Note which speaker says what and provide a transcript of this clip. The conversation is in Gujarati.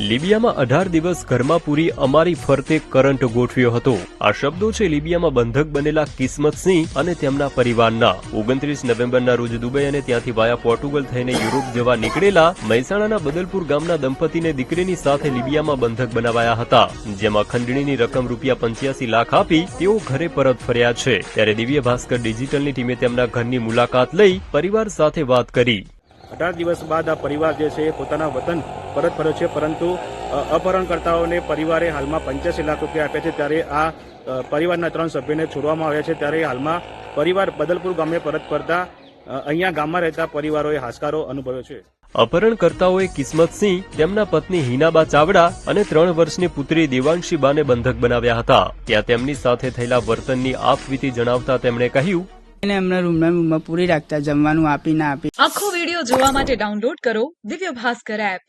Speaker 1: લીબિયામાં 18 દિવસ ઘરમાં પૂરી અમારી ફરતે કરંટ ગોઠવ્યો હતો। આ શબ્દો છે લીબિયામાં બંધક બનેલા કિસ્મતસિંહ અને તેમના પરિવારના। 29 નવેમ્બરના રોજ દુબઈ અને ત્યાંથી વાયા પોર્ટુગલ થઈને યુરોપ જવા નીકળેલા મહેસાણાના બદલપુર ગામના દંપતીને દીકરીની સાથે લીબિયામાં બંધક બનાવાયા હતા, જેમાં ખંડણીની રકમ ₹85 લાખ આપી તેઓ ઘરે પરત ફર્યા છે। ત્યારે દિવ્ય ભાસ્કર ડિજિટલની ટીમે તેમના ઘરની મુલાકાત લઈ પરિવાર સાથે વાત કરી।
Speaker 2: 18 દિવસ બાદ આ પરિવાર જે છે પોતાના વતન પરત ફર્યો છે, પરંતુ અપહરણકર્તાઓને પરિવારે હાલમાં 85 લાખ રૂપિયા આપ્યા છે। ત્યારે આ પરિવારના 3 સભ્યોને છોડવામાં આવ્યા છે। ત્યારે હાલમાં પરિવાર બદલપુર ગામે પરત ફરતા અહીંયા ગામમાં રહેતા પરિવારોએ હાશકારો અનુભવ્યો છે।
Speaker 1: અપહરણકર્તાઓએ કિસ્મતસિંહ, તેમના પત્ની હિનાબા ચાવડા અને 3 વર્ષની પુત્રી દેવાંશીબાને બંધક બનાવ્યા હતા। ત્યાં તેમની સાથે થયેલા વર્તનની આપવીતી જણાવતા તેમણે કહ્યું,
Speaker 3: એમના રૂમમાં પૂરી રાખતા, જમવાનું આપી ના આપી।
Speaker 4: આખો વિડીયો જોવા માટે ડાઉનલોડ કરો દિવ્ય ભાસ્કર એપ।